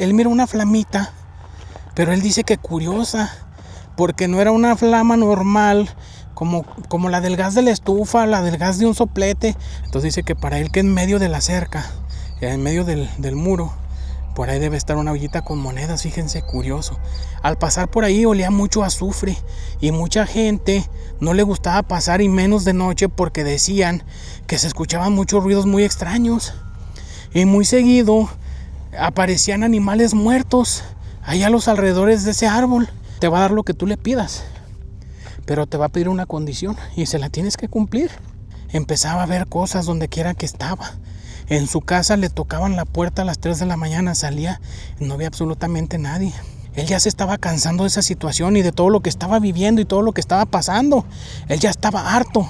él miró una flamita, pero él dice que curiosa, porque no era una flama normal, como la del gas de la estufa, la del gas de un soplete. Entonces dice que para él, que en medio de la cerca, en medio del muro, por ahí debe estar una ollita con monedas. Fíjense, curioso. Al pasar por ahí olía mucho a azufre, y mucha gente no le gustaba pasar, y menos de noche, porque decían que se escuchaban muchos ruidos muy extraños, y muy seguido aparecían animales muertos ahí a los alrededores de ese árbol. Te va a dar lo que tú le pidas, pero te va a pedir una condición, y se la tienes que cumplir. Empezaba a ver cosas donde quiera que estaba. En su casa le tocaban la puerta a las 3 de la mañana, salía y no había absolutamente nadie. Él ya se estaba cansando de esa situación y de todo lo que estaba viviendo y todo lo que estaba pasando. Él ya estaba harto.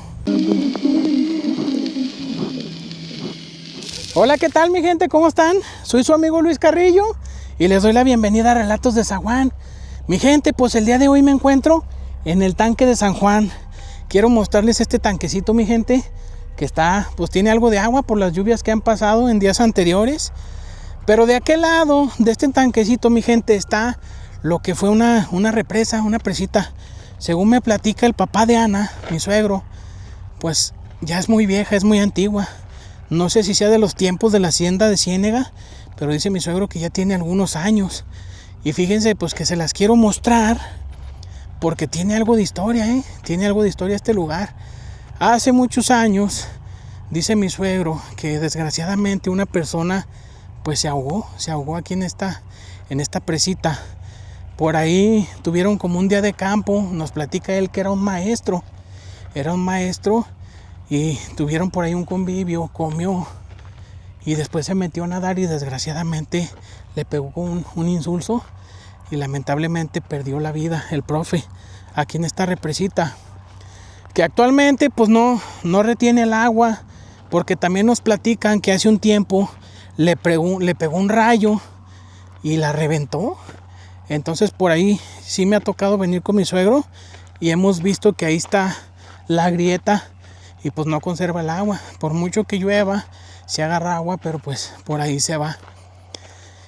Hola, ¿qué tal mi gente? ¿Cómo están? Soy su amigo Luis Carrillo y les doy la bienvenida a Relatos de Zaguán. Mi gente, pues el día de hoy me encuentro en el tanque de San Juan. Quiero mostrarles este tanquecito, mi gente, que está, pues tiene algo de agua por las lluvias que han pasado en días anteriores. Pero de aquel lado de este tanquecito, mi gente, está lo que fue una represa, una presita. Según me platica el papá de Ana, mi suegro, pues ya es muy vieja, es muy antigua. No sé si sea de los tiempos de la hacienda de Ciénega, pero dice mi suegro que ya tiene algunos años. Y fíjense, pues que se las quiero mostrar porque tiene algo de historia, Tiene algo de historia este lugar. Hace muchos años, dice mi suegro, que desgraciadamente una persona pues se ahogó aquí en esta presita. Por ahí tuvieron como un día de campo. Nos platica él que era un maestro y tuvieron por ahí un convivio, comió y después se metió a nadar y desgraciadamente le pegó un insulso y lamentablemente perdió la vida el profe aquí en esta represita, que actualmente pues no retiene el agua, porque también nos platican que hace un tiempo le pegó un rayo y la reventó. Entonces por ahí sí me ha tocado venir con mi suegro y hemos visto que ahí está la grieta y pues no conserva el agua. Por mucho que llueva se agarra agua, pero pues por ahí se va.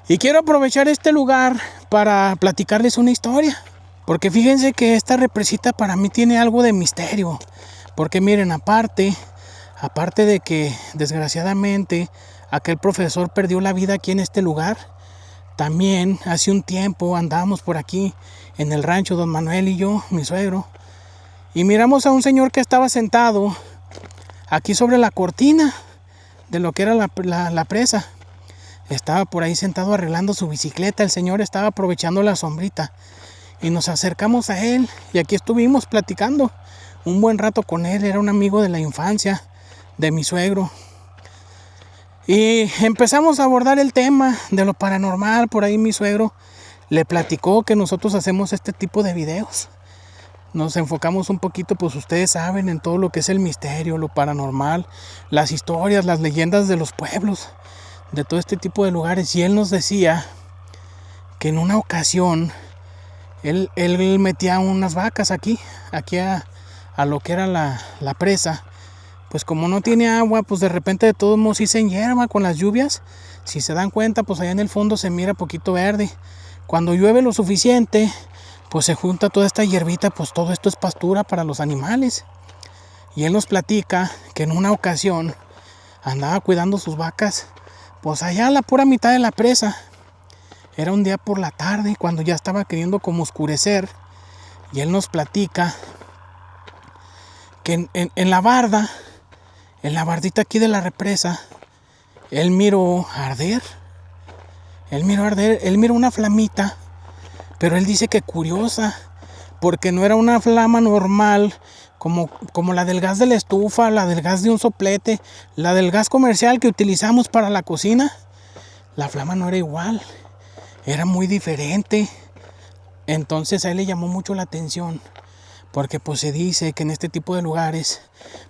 Y quiero aprovechar este lugar para platicarles una historia, porque fíjense que esta represita para mí tiene algo de misterio. Porque miren, aparte de que desgraciadamente aquel profesor perdió la vida aquí en este lugar, también hace un tiempo andábamos por aquí en el rancho don Manuel y yo, mi suegro, y miramos a un señor que estaba sentado aquí sobre la cortina de lo que era la presa. Estaba por ahí sentado arreglando su bicicleta. El señor estaba aprovechando la sombrita. Y nos acercamos a él y aquí estuvimos platicando un buen rato con él. Era un amigo de la infancia de mi suegro. Y empezamos a abordar el tema de lo paranormal. Por ahí mi suegro le platicó que nosotros hacemos este tipo de videos. Nos enfocamos un poquito, pues ustedes saben, en todo lo que es el misterio, lo paranormal, las historias, las leyendas de los pueblos, de todo este tipo de lugares. Y él nos decía que en una ocasión él metía unas vacas aquí a lo que era la presa. Pues como no tiene agua, pues de repente de todos modos sí se enhierva con las lluvias. Si se dan cuenta, pues allá en el fondo se mira poquito verde. Cuando llueve lo suficiente, pues se junta toda esta hierbita, pues todo esto es pastura para los animales. Y él nos platica que en una ocasión andaba cuidando sus vacas, pues allá a la pura mitad de la presa. Era un día por la tarde, cuando ya estaba queriendo como oscurecer. Y él nos platica que en la barda, en la bardita aquí de la represa, él miró arder. Él miró una flamita, pero él dice que curiosa, porque no era una flama normal, como la del gas de la estufa, la del gas de un soplete, la del gas comercial que utilizamos para la cocina. La flama no era igual, era muy diferente. Entonces a él le llamó mucho la atención, porque pues se dice que en este tipo de lugares,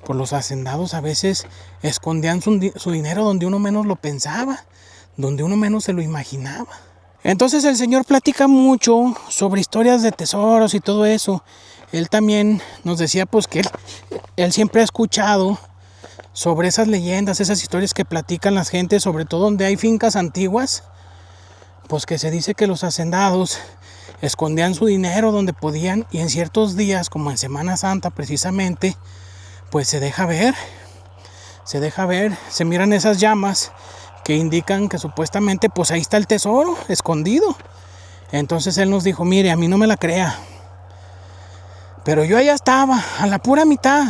pues los hacendados a veces escondían su dinero donde uno menos lo pensaba, donde uno menos se lo imaginaba. Entonces el señor platica mucho sobre historias de tesoros y todo eso. Él también nos decía pues que él siempre ha escuchado sobre esas leyendas, esas historias que platican las gentes, sobre todo donde hay fincas antiguas. pues que se dice que los hacendados escondían su dinero donde podían, y en ciertos días, como en Semana Santa precisamente, pues se deja ver, se miran esas llamas que indican que supuestamente pues ahí está el tesoro escondido. Entonces él nos dijo, mire, a mí no me la crea, pero yo allá estaba, a la pura mitad,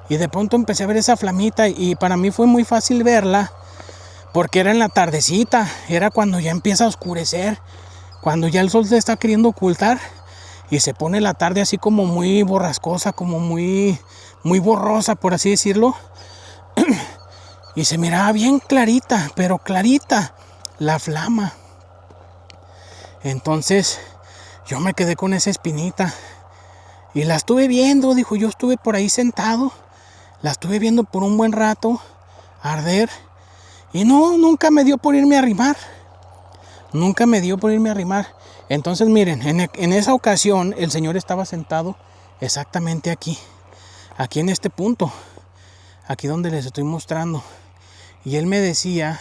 y de pronto empecé a ver esa flamita, y para mí fue muy fácil verla, porque era en la tardecita, era cuando ya empieza a oscurecer, cuando ya el sol se está queriendo ocultar, y se pone la tarde así como muy borrascosa, como muy borrosa, por así decirlo, y se miraba bien clarita, pero clarita, la flama. Entonces yo me quedé con esa espinita y la estuve viendo, dijo, yo estuve por ahí sentado, la estuve viendo por un buen rato arder, y no, nunca me dio por irme a arrimar, Entonces miren, en esa ocasión el Señor estaba sentado exactamente aquí en este punto, aquí donde les estoy mostrando, y él me decía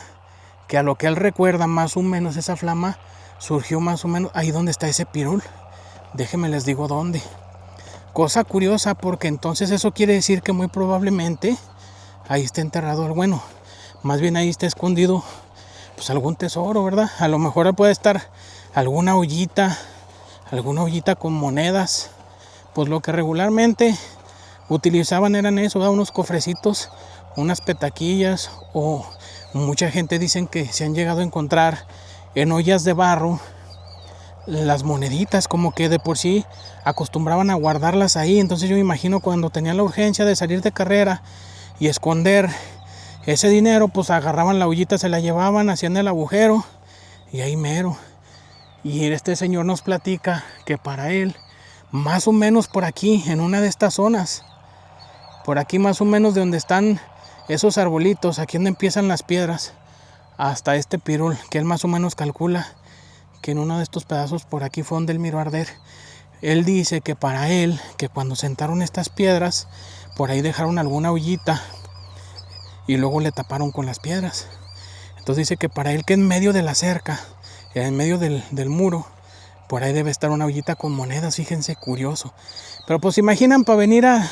que a lo que él recuerda más o menos esa flama surgió más o menos ahí donde está ese pirul. Déjenme les digo dónde. Cosa curiosa, porque entonces eso quiere decir que muy probablemente ahí está enterrado, bueno, más bien ahí está escondido pues algún tesoro, ¿verdad? A lo mejor puede estar alguna ollita con monedas, pues lo que regularmente utilizaban eran eso, ¿verdad? Unos cofrecitos, unas petaquillas, o mucha gente dicen que se han llegado a encontrar en ollas de barro las moneditas, como que de por sí acostumbraban a guardarlas ahí. Entonces yo me imagino cuando tenían la urgencia de salir de carrera y esconder ese dinero, pues agarraban la ollita, se la llevaban, hacían el agujero y ahí mero. Y este señor nos platica que para él, más o menos por aquí, en una de estas zonas, por aquí más o menos de donde están esos arbolitos, aquí donde empiezan las piedras, hasta este pirul, que él más o menos calcula que en uno de estos pedazos por aquí fue donde él miró arder. Él dice que para él, que cuando sentaron estas piedras, por ahí dejaron alguna ollita y luego le taparon con las piedras. Entonces dice que para él, que en medio de la cerca, en medio del muro, por ahí debe estar una ollita con monedas, fíjense, curioso. Pero pues imaginan, para venir a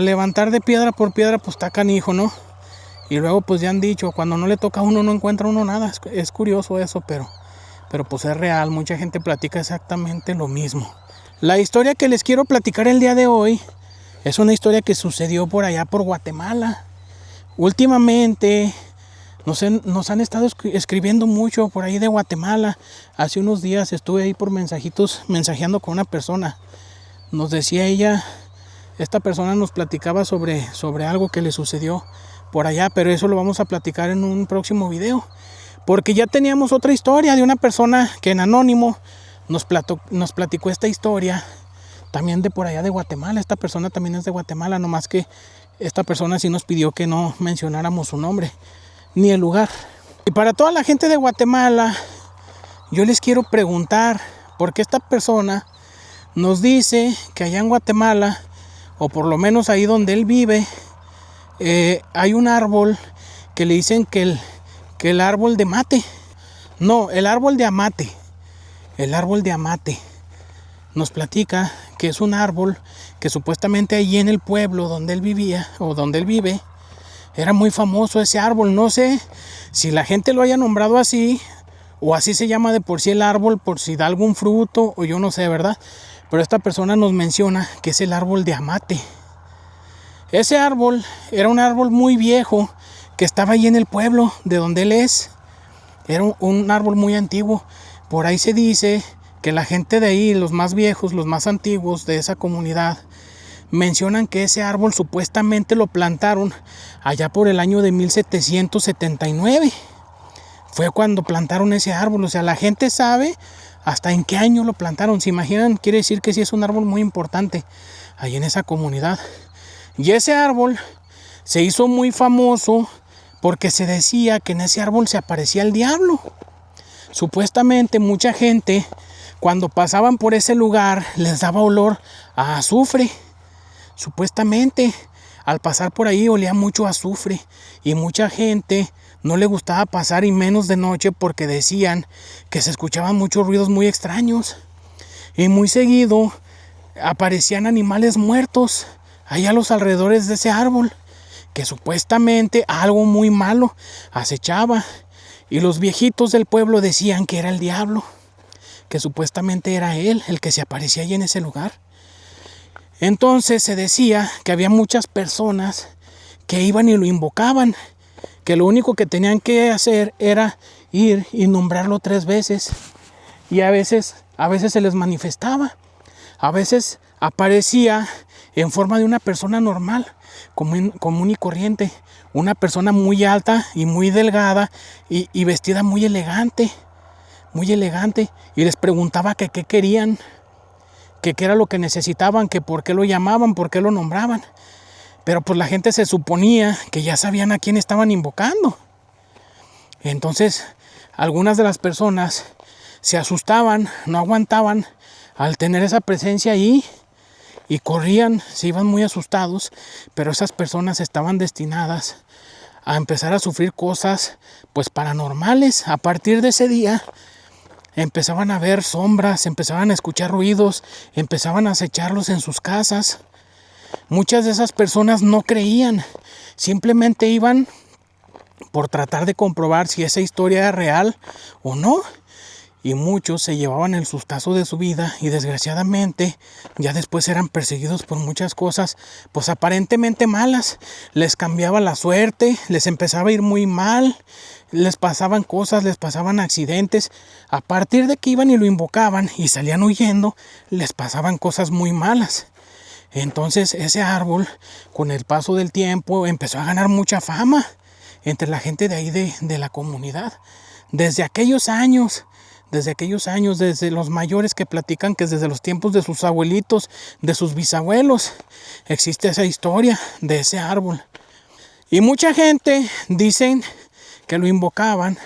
levantar de piedra por piedra, pues está canijo, ¿no? Y luego pues ya han dicho, cuando no le toca a uno no encuentra uno nada. Es curioso eso, pero pues es real, mucha gente platica exactamente lo mismo. La historia que les quiero platicar el día de hoy es una historia que sucedió por allá por Guatemala. Últimamente nos han estado escribiendo mucho por ahí de Guatemala. Hace unos días estuve ahí por mensajeando con una persona. Nos decía ella, esta persona nos platicaba sobre algo que le sucedió por allá, pero eso lo vamos a platicar en un próximo video. Porque ya teníamos otra historia de una persona que en anónimo nos platicó esta historia también de por allá de Guatemala. Esta persona también es de Guatemala, nomás que esta persona sí nos pidió que no mencionáramos su nombre ni el lugar. Y para toda la gente de Guatemala, yo les quiero preguntar, porque esta persona nos dice que allá en Guatemala, o por lo menos ahí donde él vive, hay un árbol que le dicen que el árbol de mate. No, el árbol de amate. El árbol de amate. Nos platica que es un árbol que supuestamente allí en el pueblo donde él vivía, o donde él vive, era muy famoso ese árbol. No sé si la gente lo haya nombrado así, o así se llama de por sí el árbol, por si da algún fruto, o yo no sé, ¿verdad? Pero esta persona nos menciona que es el árbol de amate. Ese árbol era un árbol muy viejo que estaba ahí en el pueblo de donde él es. Era un árbol muy antiguo. Por ahí se dice que la gente de ahí, los más viejos, los más antiguos de esa comunidad, mencionan que ese árbol supuestamente lo plantaron allá por el año de 1779. Fue cuando plantaron ese árbol. O sea, la gente sabe hasta en qué año lo plantaron. ¿Se imaginan? Quiere decir que sí es un árbol muy importante ahí en esa comunidad. Y ese árbol se hizo muy famoso porque se decía que en ese árbol se aparecía el diablo. Supuestamente mucha gente, cuando pasaban por ese lugar, les daba olor a azufre. Supuestamente al pasar por ahí olía mucho a azufre, y mucha gente no le gustaba pasar y menos de noche porque decían que se escuchaban muchos ruidos muy extraños. Y muy seguido aparecían animales muertos allá a los alrededores de ese árbol, que supuestamente algo muy malo acechaba. Y los viejitos del pueblo decían que era el diablo, que supuestamente era él el que se aparecía ahí en ese lugar. Entonces se decía que había muchas personas que iban y lo invocaban, que lo único que tenían que hacer era ir y nombrarlo 3 veces. Y a veces se les manifestaba, a veces aparecía en forma de una persona normal, común y corriente, una persona muy alta y muy delgada y vestida muy elegante, y les preguntaba que qué querían, que qué era lo que necesitaban, que por qué lo llamaban, por qué lo nombraban. Pero pues la gente se suponía que ya sabían a quién estaban invocando. Entonces algunas de las personas se asustaban, no aguantaban al tener esa presencia ahí y corrían, se iban muy asustados, pero esas personas estaban destinadas a empezar a sufrir cosas pues paranormales. A partir de ese día empezaban a ver sombras, empezaban a escuchar ruidos, empezaban a acecharlos en sus casas. Muchas de esas personas no creían, simplemente iban por tratar de comprobar si esa historia era real o no. Y muchos se llevaban el sustazo de su vida y desgraciadamente ya después eran perseguidos por muchas cosas pues aparentemente malas. Les cambiaba la suerte, les empezaba a ir muy mal, les pasaban cosas, les pasaban accidentes. A partir de que iban y lo invocaban y salían huyendo, les pasaban cosas muy malas. Entonces ese árbol, con el paso del tiempo, empezó a ganar mucha fama entre la gente de ahí de la comunidad. Desde aquellos años, desde los mayores que platican que desde los tiempos de sus abuelitos, de sus bisabuelos, existe esa historia de ese árbol. Y mucha gente dicen que lo invocaban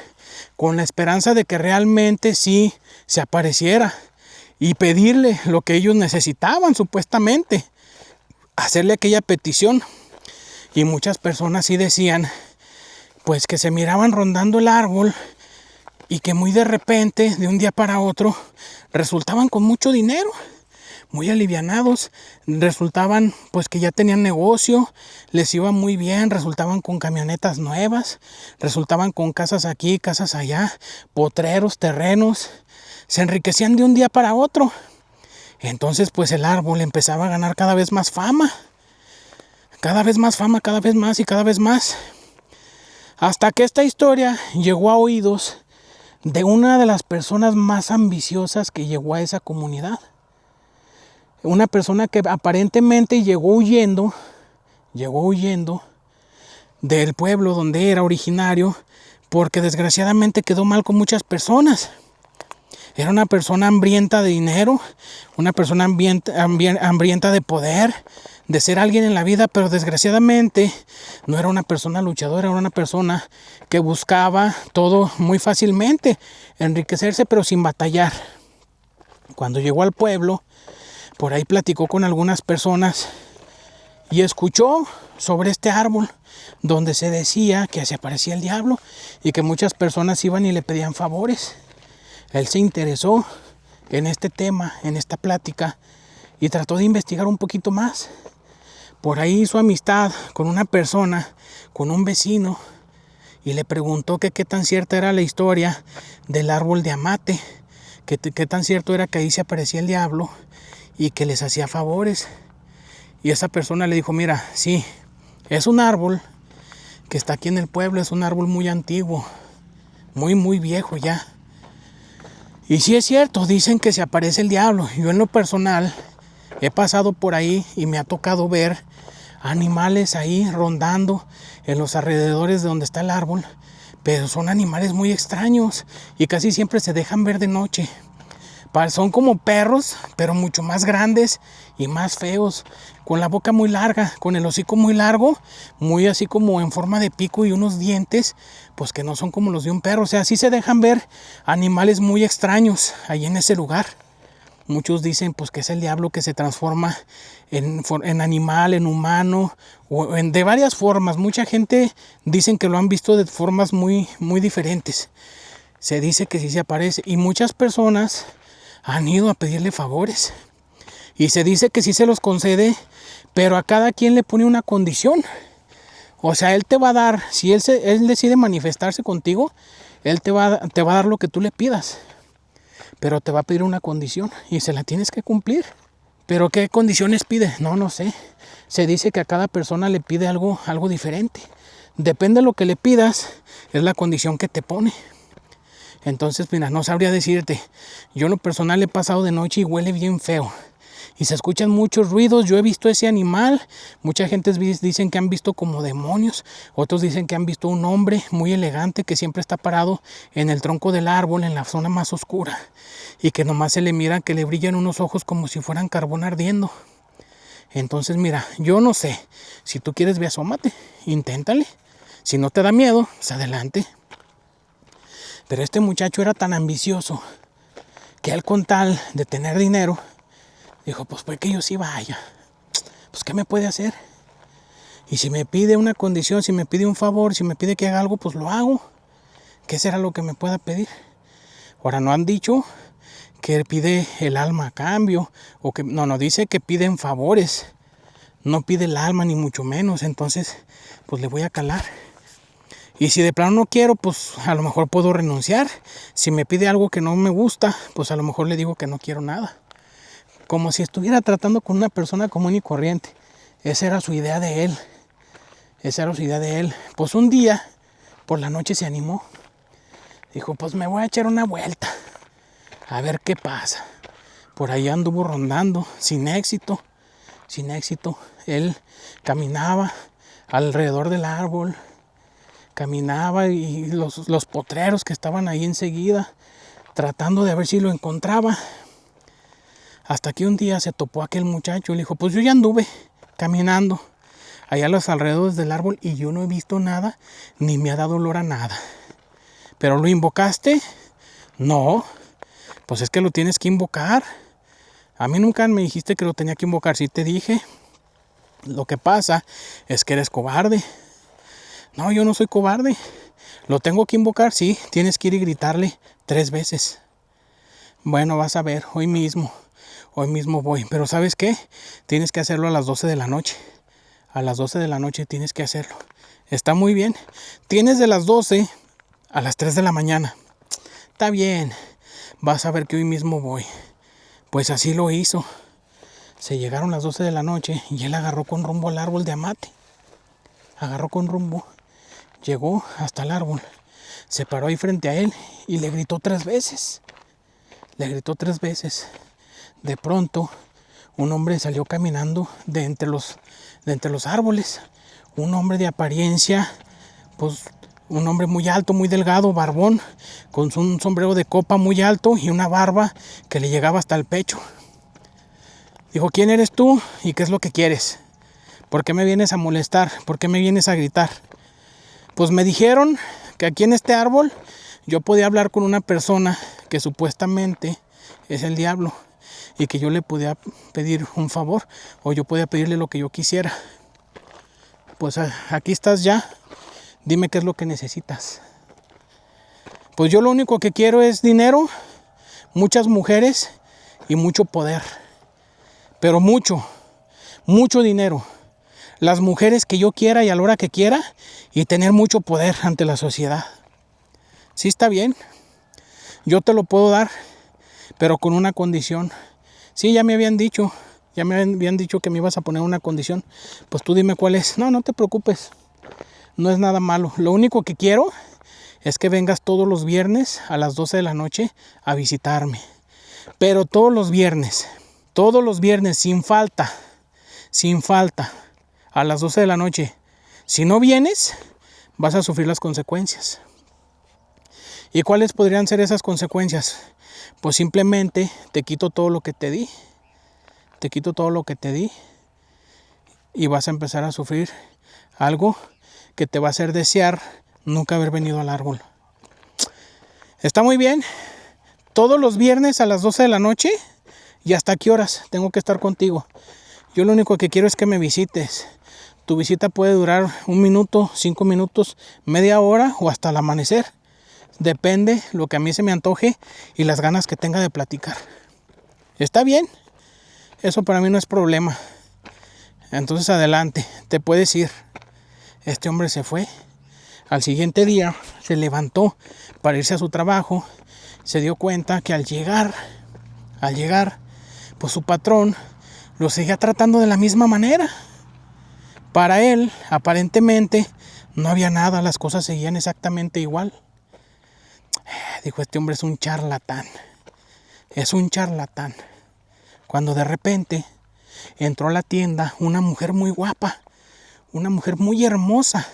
con la esperanza de que realmente sí se apareciera y pedirle lo que ellos necesitaban supuestamente, hacerle aquella petición. Y muchas personas sí decían pues que se miraban rondando el árbol y que muy de repente, de un día para otro, resultaban con mucho dinero, muy alivianados, resultaban pues que ya tenían negocio, les iba muy bien, resultaban con camionetas nuevas, resultaban con casas aquí, casas allá, potreros, terrenos, se enriquecían de un día para otro. Entonces pues el árbol empezaba a ganar cada vez más fama, cada vez más fama, cada vez más y cada vez más, hasta que esta historia llegó a oídos de una de las personas más ambiciosas que llegó a esa comunidad. Una persona que aparentemente llegó huyendo del pueblo donde era originario, porque desgraciadamente quedó mal con muchas personas. Era una persona hambrienta de dinero, una persona hambrienta de poder, de ser alguien en la vida, pero desgraciadamente no era una persona luchadora, era una persona que buscaba todo muy fácilmente, enriquecerse pero sin batallar. Cuando llegó al pueblo, por ahí platicó con algunas personas y escuchó sobre este árbol donde se decía que se aparecía el diablo y que muchas personas iban y le pedían favores. Él se interesó en este tema, en esta plática, y trató de investigar un poquito más. Por ahí hizo amistad con una persona, con un vecino, y le preguntó que qué tan cierta era la historia del árbol de Amate, que tan cierto era que ahí se aparecía el diablo y que les hacía favores. Y esa persona le dijo, mira, sí, es un árbol que está aquí en el pueblo, es un árbol muy antiguo, muy viejo ya. Y sí es cierto, dicen que se aparece el diablo. Yo en lo personal he pasado por ahí y me ha tocado ver animales ahí rondando en los alrededores de donde está el árbol, pero son animales muy extraños y casi siempre se dejan ver de noche. Son como perros, pero mucho más grandes y más feos, con la boca muy larga, con el hocico muy largo, muy así como en forma de pico y unos dientes, pues que no son como los de un perro. O sea, así se dejan ver animales muy extraños ahí en ese lugar. Muchos dicen pues que es el diablo que se transforma en animal, en humano, o de varias formas. Mucha gente dicen que lo han visto de formas muy, muy diferentes. Se dice que sí se aparece, y muchas personas han ido a pedirle favores. Y se dice que sí se los concede, pero a cada quien le pone una condición. O sea, él te va a dar, si él decide manifestarse contigo, él te va a dar lo que tú le pidas. Pero te va a pedir una condición y se la tienes que cumplir. ¿Pero qué condiciones pide? No sé. Se dice que a cada persona le pide algo diferente. Depende de lo que le pidas, es la condición que te pone. Entonces, mira, no sabría decirte. Yo en lo personal he pasado de noche y huele bien feo. Y se escuchan muchos ruidos. Yo he visto ese animal. Mucha gente dicen que han visto como demonios. Otros dicen que han visto un hombre muy elegante que siempre está parado en el tronco del árbol, en la zona más oscura. Y que nomás se le mira que le brillan unos ojos como si fueran carbón ardiendo. Entonces, mira, yo no sé. Si tú quieres, ve, asómate. Inténtale. Si no te da miedo, pues adelante. Pero este muchacho era tan ambicioso que él, con tal de tener dinero, dijo, pues que yo sí vaya. Pues ¿qué me puede hacer? Y si me pide una condición, si me pide un favor, si me pide que haga algo, pues lo hago. ¿Qué será lo que me pueda pedir? Ahora, no han dicho que pide el alma a cambio, o que no, dice que piden favores. No pide el alma, ni mucho menos. Entonces, pues le voy a calar. Y si de plano no quiero, pues a lo mejor puedo renunciar. Si me pide algo que no me gusta, pues a lo mejor le digo que no quiero nada. Como si estuviera tratando con una persona común y corriente. Esa era su idea de él. Pues un día, por la noche, se animó. Dijo, pues me voy a echar una vuelta. A ver qué pasa. Por ahí anduvo rondando, sin éxito. Él caminaba alrededor del árbol. Caminaba, y los potreros que estaban ahí enseguida, tratando de ver si lo encontraba. Hasta que un día se topó aquel muchacho y le dijo, pues yo ya anduve caminando allá a los alrededores del árbol y yo no he visto nada, ni me ha dado olor a nada. ¿Pero lo invocaste? No. Pues es que lo tienes que invocar. A mí nunca me dijiste que lo tenía que invocar. Sí te dije. Lo que pasa es que eres cobarde. No, yo no soy cobarde. ¿Lo tengo que invocar? Sí, tienes que ir y gritarle 3 veces. Bueno, vas a ver, hoy mismo voy. Pero ¿sabes qué? Tienes que hacerlo a las 12 de la noche. A las 12 de la noche tienes que hacerlo. Está muy bien. Tienes de las 12 a las 3 de la mañana. Está bien. Vas a ver que hoy mismo voy. Pues así lo hizo. Se llegaron las 12 de la noche y él agarró con rumbo al árbol de amate. Llegó hasta el árbol, se paró ahí frente a él y le gritó 3 veces. De pronto, un hombre salió caminando de entre los árboles. Un hombre de apariencia, pues un hombre muy alto, muy delgado, barbón, con un sombrero de copa muy alto y una barba que le llegaba hasta el pecho. Dijo, ¿quién eres tú y qué es lo que quieres? ¿Por qué me vienes a molestar? ¿Por qué me vienes a gritar? Pues me dijeron que aquí en este árbol yo podía hablar con una persona que supuestamente es el diablo y que yo le podía pedir un favor o yo podía pedirle lo que yo quisiera. Pues aquí estás ya, dime qué es lo que necesitas. Pues yo lo único que quiero es dinero, muchas mujeres y mucho poder, pero mucho dinero. Las mujeres que yo quiera y a la hora que quiera y tener mucho poder ante la sociedad. Sí, está bien, yo te lo puedo dar, pero con una condición. Sí, ya me habían dicho que me ibas a poner una condición. Pues tú dime cuál es. No te preocupes, no es nada malo. Lo único que quiero es que vengas todos los viernes a las 12 de la noche a visitarme. Pero todos los viernes, sin falta, a las 12 de la noche. Si no vienes, vas a sufrir las consecuencias. ¿Y cuáles podrían ser esas consecuencias? Pues simplemente te quito todo lo que te di. Y vas a empezar a sufrir algo que te va a hacer desear nunca haber venido al árbol. Está muy bien. Todos los viernes a las 12 de la noche ¿Y hasta qué horas tengo que estar contigo? Yo lo único que quiero es que me visites. Tu visita puede durar 1 minuto, 5 minutos, media hora o hasta el amanecer. Depende lo que a mí se me antoje y las ganas que tenga de platicar. ¿Está bien? Eso para mí no es problema. Entonces adelante, te puedes ir. Este hombre se fue. Al siguiente día se levantó para irse a su trabajo. Se dio cuenta que al llegar, pues su patrón lo seguía tratando de la misma manera. Para él, aparentemente, no había nada, las cosas seguían exactamente igual. Dijo, este hombre es un charlatán. Es un charlatán. Cuando de repente entró a la tienda una mujer muy guapa, una mujer muy hermosa,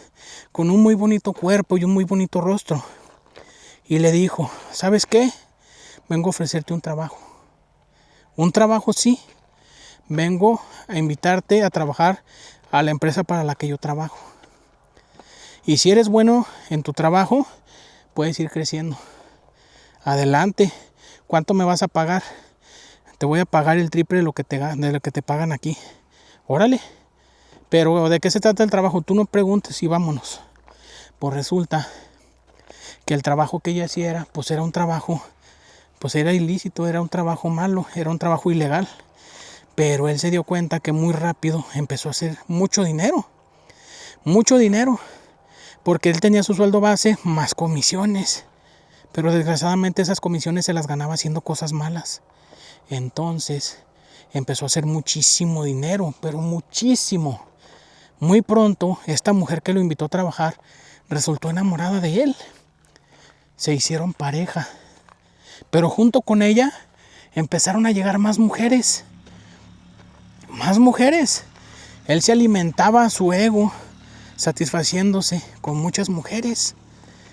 con un muy bonito cuerpo y un muy bonito rostro. Y le dijo, ¿sabes qué? Vengo a ofrecerte un trabajo. Un trabajo, sí. Vengo a invitarte a trabajar a la empresa para la que yo trabajo. Y si eres bueno en tu trabajo, puedes ir creciendo. Adelante. ¿Cuánto me vas a pagar? Te voy a pagar el triple de lo que te pagan aquí. Órale. Pero ¿de qué se trata el trabajo? Tú no preguntes y vámonos. Pues resulta que el trabajo que ella hacía pues era un trabajo, pues era ilícito, era un trabajo malo, era un trabajo ilegal. Pero él se dio cuenta que muy rápido empezó a hacer mucho dinero, porque él tenía su sueldo base más comisiones, pero desgraciadamente esas comisiones se las ganaba haciendo cosas malas. Entonces empezó a hacer muchísimo dinero, pero muchísimo. Muy pronto esta mujer que lo invitó a trabajar resultó enamorada de él. Se hicieron pareja, pero junto con ella empezaron a llegar más mujeres. Más mujeres. Él se alimentaba su ego, satisfaciéndose con muchas mujeres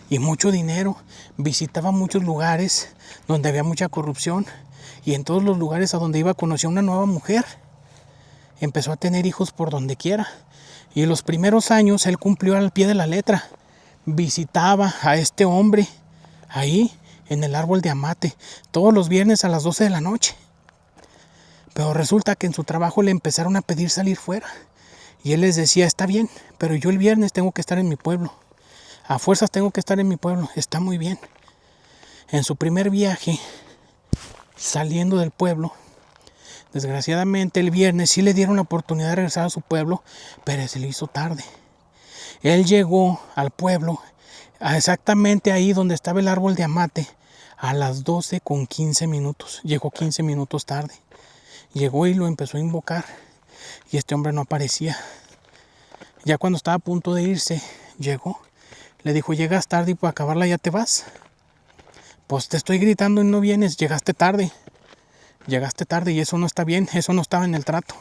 y mucho dinero. Visitaba muchos lugares donde había mucha corrupción y en todos los lugares a donde iba conoció una nueva mujer. Empezó a tener hijos por donde quiera y en los primeros años él cumplió al pie de la letra. Visitaba a este hombre ahí en el árbol de amate todos los viernes a las 12 de la noche. Pero resulta que en su trabajo le empezaron a pedir salir fuera. Y él les decía, está bien, pero yo el viernes tengo que estar en mi pueblo. A fuerzas tengo que estar en mi pueblo, está muy bien. En su primer viaje, saliendo del pueblo, desgraciadamente el viernes sí le dieron la oportunidad de regresar a su pueblo, pero se le hizo tarde. Él llegó al pueblo, exactamente ahí donde estaba el árbol de amate, a las 12:15. Llegó 15 minutos tarde. Llegó y lo empezó a invocar y este hombre no aparecía. Ya cuando estaba a punto de irse, llegó. Le dijo, llegas tarde y para acabarla ya te vas. Pues te estoy gritando y no vienes, llegaste tarde. Llegaste tarde y eso no está bien, eso no estaba en el trato.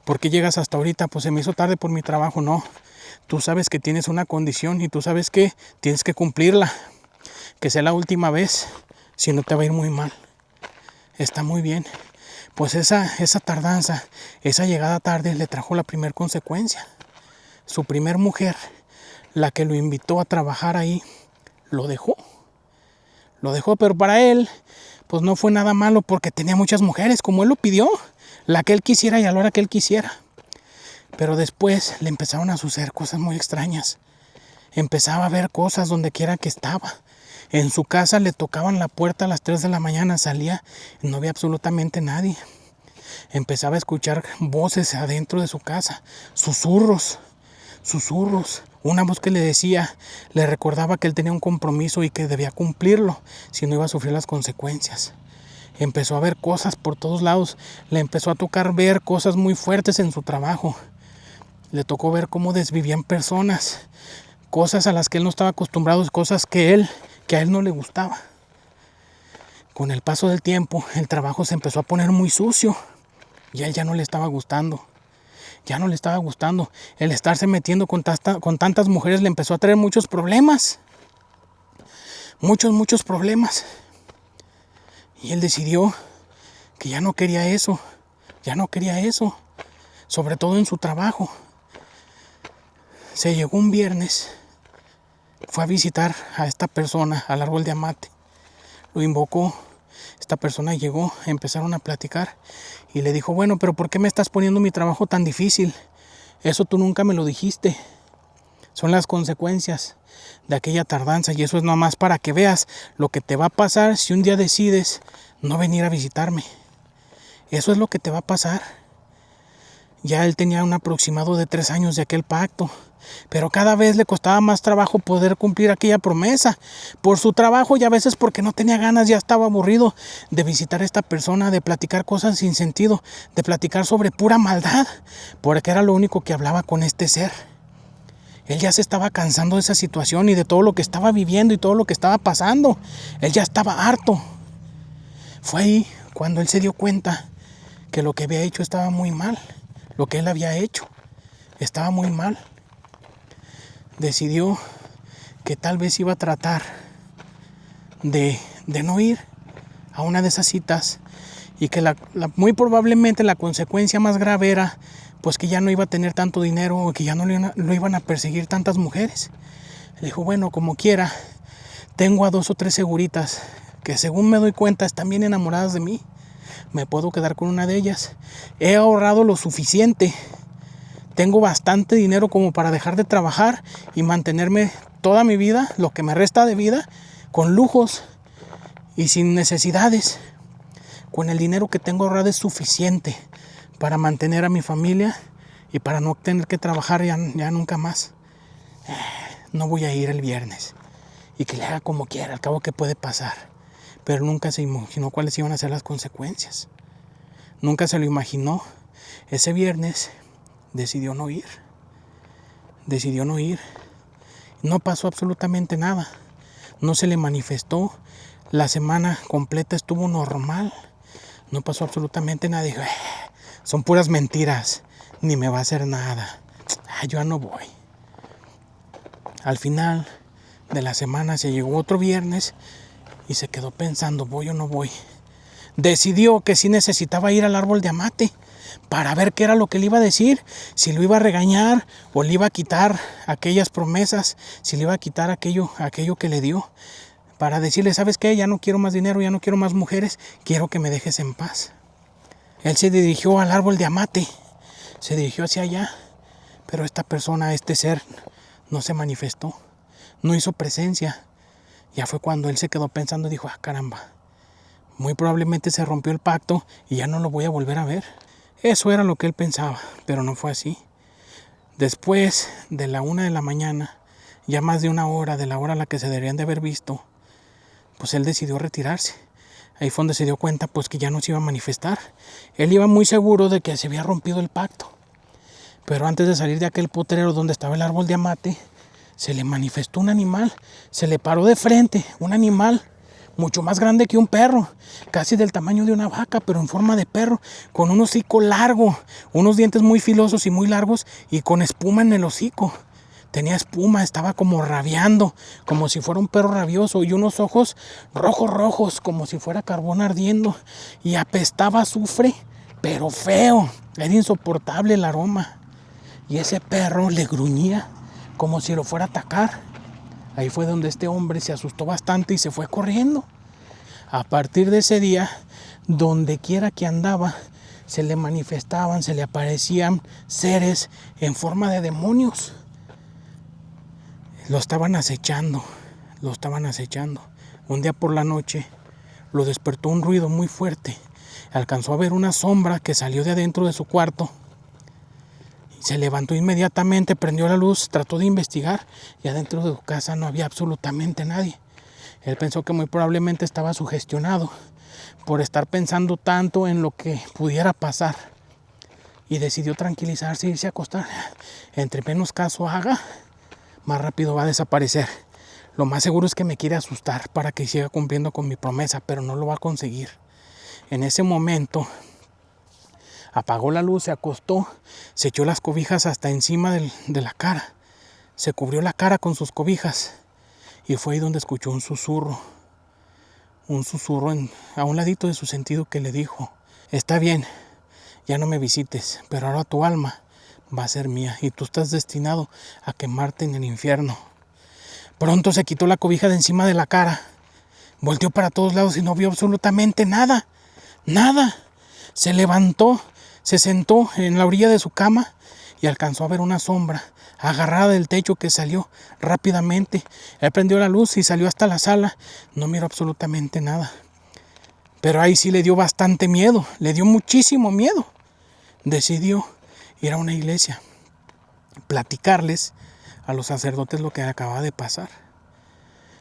¿Por qué llegas hasta ahorita? Pues se me hizo tarde por mi trabajo, no. Tú sabes que tienes una condición y tú sabes que tienes que cumplirla. Que sea la última vez, si no te va a ir muy mal. Está muy bien. Pues esa tardanza, esa llegada tarde le trajo la primera consecuencia. Su primer mujer, la que lo invitó a trabajar ahí, lo dejó. Lo dejó, pero para él, pues no fue nada malo porque tenía muchas mujeres, como él lo pidió. La que él quisiera y a la hora que él quisiera. Pero después le empezaron a suceder cosas muy extrañas. Empezaba a ver cosas donde quiera que estaba. En su casa le tocaban la puerta a las 3 de la mañana, salía y no había absolutamente nadie. Empezaba a escuchar voces adentro de su casa, susurros. Una voz que le decía, le recordaba que él tenía un compromiso y que debía cumplirlo, si no iba a sufrir las consecuencias. Empezó a ver cosas por todos lados, le empezó a tocar ver cosas muy fuertes en su trabajo. Le tocó ver cómo desvivían personas, cosas a las que él no estaba acostumbrado, cosas que a él no le gustaba. Con el paso del tiempo, el trabajo se empezó a poner muy sucio y a él ya no le estaba gustando. Ya no le estaba gustando. El estarse metiendo con tantas mujeres le empezó a traer muchos problemas. Muchos problemas. Y él decidió que ya no quería eso. Ya no quería eso. Sobre todo en su trabajo. Se llegó un viernes. Fue a visitar a esta persona al árbol de amate. Lo invocó. Esta persona llegó, empezaron a platicar y le dijo, bueno, pero ¿por qué me estás poniendo mi trabajo tan difícil? Eso tú nunca me lo dijiste. Son las consecuencias de aquella tardanza y eso es nomás para que veas lo que te va a pasar si un día decides no venir a visitarme. Eso es lo que te va a pasar. Ya él tenía un aproximado de 3 años de aquel pacto, pero cada vez le costaba más trabajo poder cumplir aquella promesa. Por su trabajo y a veces porque no tenía ganas, ya estaba aburrido de visitar a esta persona, de platicar cosas sin sentido, de platicar sobre pura maldad, porque era lo único que hablaba con este ser. Él ya se estaba cansando de esa situación y de todo lo que estaba viviendo y todo lo que estaba pasando. Él ya estaba harto. Fue ahí cuando él se dio cuenta que lo que había hecho estaba muy mal. Lo que él había hecho estaba muy mal. Decidió que tal vez iba a tratar de no ir a una de esas citas y que muy probablemente la consecuencia más grave era pues que ya no iba a tener tanto dinero o que ya no lo iban a perseguir tantas mujeres. Le dijo, bueno, como quiera, tengo a 2 o 3 seguritas que según me doy cuenta están bien enamoradas de mí. Me puedo quedar con una de ellas. He ahorrado lo suficiente. Tengo bastante dinero como para dejar de trabajar y mantenerme toda mi vida, lo que me resta de vida, con lujos y sin necesidades. Con el dinero que tengo ahorrado es suficiente para mantener a mi familia y para no tener que trabajar ya nunca más. No voy a ir el viernes. Y que le haga como quiera, al cabo que puede pasar. Pero nunca se imaginó cuáles iban a ser las consecuencias. Nunca se lo imaginó. Ese viernes decidió no ir. Decidió no ir. No pasó absolutamente nada. No se le manifestó. La semana completa estuvo normal. No pasó absolutamente nada. Dijo, son puras mentiras. Ni me va a hacer nada. Yo ya no voy. Al final de la semana se llegó otro viernes y se quedó pensando, ¿voy o no voy? Decidió que sí necesitaba ir al árbol de amate para ver qué era lo que le iba a decir, si lo iba a regañar o le iba a quitar aquellas promesas, si le iba a quitar aquello que le dio, para decirle, ¿sabes qué? Ya no quiero más dinero, ya no quiero más mujeres, quiero que me dejes en paz. Él se dirigió al árbol de amate, se dirigió hacia allá, pero esta persona, este ser, no se manifestó, no hizo presencia. Ya fue cuando él se quedó pensando y dijo, caramba, muy probablemente se rompió el pacto y ya no lo voy a volver a ver. Eso era lo que él pensaba, pero no fue así. Después de la 1 de la mañana, ya más de 1 hora de la hora a la que se deberían de haber visto, pues él decidió retirarse. Ahí fue donde se dio cuenta pues que ya no se iba a manifestar. Él iba muy seguro de que se había rompido el pacto. Pero antes de salir de aquel potrero donde estaba el árbol de amate, se le manifestó un animal. Se le paró de frente un animal mucho más grande que un perro, casi del tamaño de una vaca, pero en forma de perro, con un hocico largo, unos dientes muy filosos y muy largos y con espuma en el hocico. Tenía espuma, estaba como rabiando, como si fuera un perro rabioso, y unos ojos rojos, como si fuera carbón ardiendo, y apestaba a azufre, pero feo. Era insoportable el aroma. Y ese perro le gruñía como si lo fuera a atacar. Ahí fue donde este hombre se asustó bastante y se fue corriendo. A partir de ese día, donde quiera que andaba, se le manifestaban, se le aparecían seres en forma de demonios. Lo estaban acechando. Un día por la noche lo despertó un ruido muy fuerte. Alcanzó a ver una sombra que salió de adentro de su cuarto. Se levantó inmediatamente, prendió la luz, trató de investigar y adentro de su casa no había absolutamente nadie. Él pensó que muy probablemente estaba sugestionado por estar pensando tanto en lo que pudiera pasar y decidió tranquilizarse e irse a acostar. Entre menos caso haga, más rápido va a desaparecer. Lo más seguro es que me quiere asustar para que siga cumpliendo con mi promesa, pero no lo va a conseguir. En ese momento apagó la luz, se acostó, se echó las cobijas hasta encima de la cara. Se cubrió la cara con sus cobijas y fue ahí donde escuchó un susurro a un ladito de su sentido que le dijo, está bien, ya no me visites, pero ahora tu alma va a ser mía y tú estás destinado a quemarte en el infierno. Pronto se quitó la cobija de encima de la cara, Volteó para todos lados y no vio absolutamente nada. Nada. Se levantó, se sentó en la orilla de su cama y alcanzó a ver una sombra agarrada del techo que salió rápidamente. Él prendió la luz y salió hasta la sala. No miró absolutamente nada. Pero ahí sí le dio bastante miedo, le dio muchísimo miedo. Decidió ir a una iglesia, platicarles a los sacerdotes lo que acababa de pasar.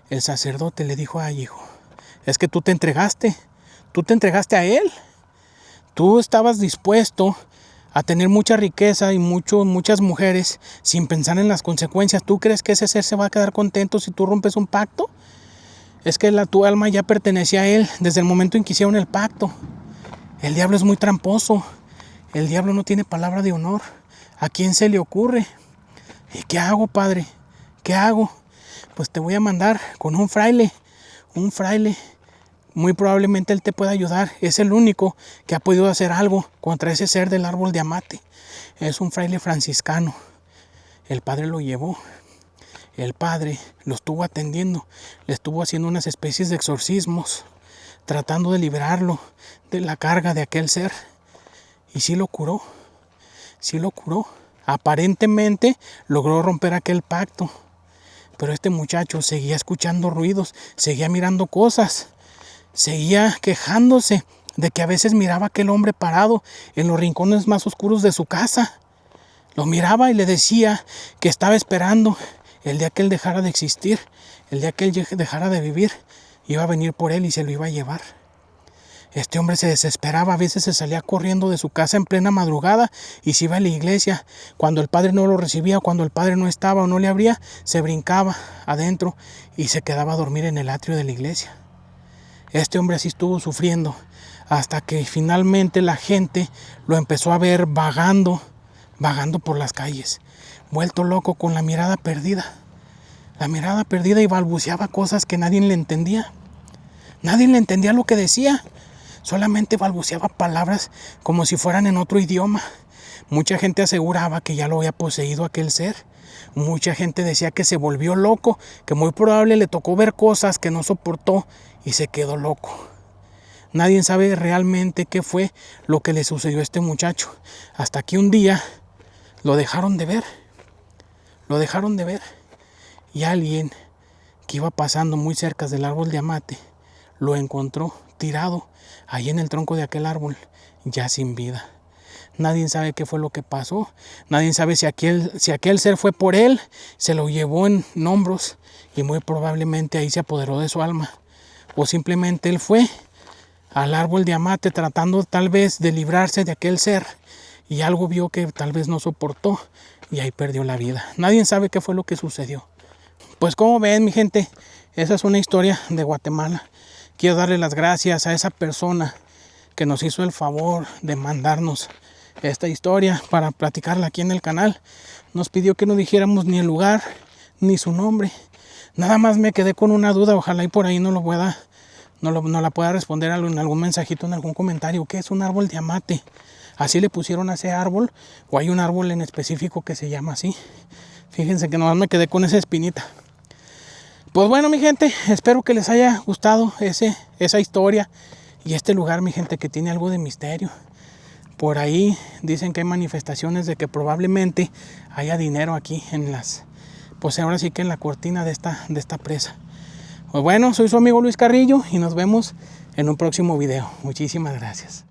El sacerdote le dijo: ay, hijo, es que tú te entregaste a él. Tú estabas dispuesto a tener mucha riqueza y muchas mujeres sin pensar en las consecuencias. ¿Tú crees que ese ser se va a quedar contento si tú rompes un pacto? Es que tu alma ya pertenecía a él desde el momento en que hicieron el pacto. El diablo es muy tramposo. El diablo no tiene palabra de honor. ¿A quién se le ocurre? ¿Y qué hago, padre? ¿Qué hago? Pues te voy a mandar con un fraile. Un fraile. Muy probablemente él te pueda ayudar. Es el único que ha podido hacer algo contra ese ser del árbol de amate. Es un fraile franciscano. El padre lo llevó. El padre lo estuvo atendiendo. Le estuvo haciendo unas especies de exorcismos, tratando de liberarlo de la carga de aquel ser. Y sí lo curó. Sí lo curó. Aparentemente logró romper aquel pacto. Pero este muchacho seguía escuchando ruidos, seguía mirando cosas, seguía quejándose de que a veces miraba a aquel hombre parado en los rincones más oscuros de su casa. Lo miraba y le decía que estaba esperando el día que él dejara de existir, el día que él dejara de vivir, iba a venir por él y se lo iba a llevar. Este hombre se desesperaba, a veces se salía corriendo de su casa en plena madrugada y se iba a la iglesia. Cuando el padre no lo recibía, cuando el padre no estaba o no le abría, se brincaba adentro y se quedaba a dormir en el atrio de la iglesia. Este hombre así estuvo sufriendo hasta que finalmente la gente lo empezó a ver vagando por las calles, vuelto loco con la mirada perdida y balbuceaba cosas que nadie le entendía. Nadie le entendía lo que decía. Solamente balbuceaba palabras como si fueran en otro idioma. Mucha gente aseguraba que ya lo había poseído aquel ser. Mucha gente decía que se volvió loco, que muy probable le tocó ver cosas que no soportó y se quedó loco. Nadie sabe realmente qué fue lo que le sucedió a este muchacho. Hasta que un día lo dejaron de ver. Y alguien que iba pasando muy cerca del árbol de amate lo encontró tirado ahí en el tronco de aquel árbol, ya sin vida. Nadie sabe qué fue lo que pasó. Nadie sabe si aquel ser fue por él, se lo llevó en hombros y muy probablemente ahí se apoderó de su alma. O simplemente él fue al árbol de amate tratando tal vez de librarse de aquel ser y algo vio que tal vez no soportó y ahí perdió la vida. Nadie sabe qué fue lo que sucedió. Pues como ven, mi gente, esa es una historia de Guatemala. Quiero darle las gracias a esa persona que nos hizo el favor de mandarnos esta historia para platicarla aquí en el canal. Nos pidió que no dijéramos ni el lugar ni su nombre. Nada más me quedé con una duda, ojalá y por ahí no la pueda responder en algún mensajito, en algún comentario. ¿Qué es un árbol de amate? ¿Así le pusieron a ese árbol? ¿O hay un árbol en específico que se llama así? Fíjense que nomás me quedé con esa espinita. Pues bueno, mi gente, espero que les haya gustado esa historia y este lugar, mi gente, que tiene algo de misterio. Por ahí dicen que hay manifestaciones de que probablemente haya dinero aquí pues ahora sí que en la cortina de esta presa. Pues bueno, soy su amigo Luis Carrillo y nos vemos en un próximo video. Muchísimas gracias.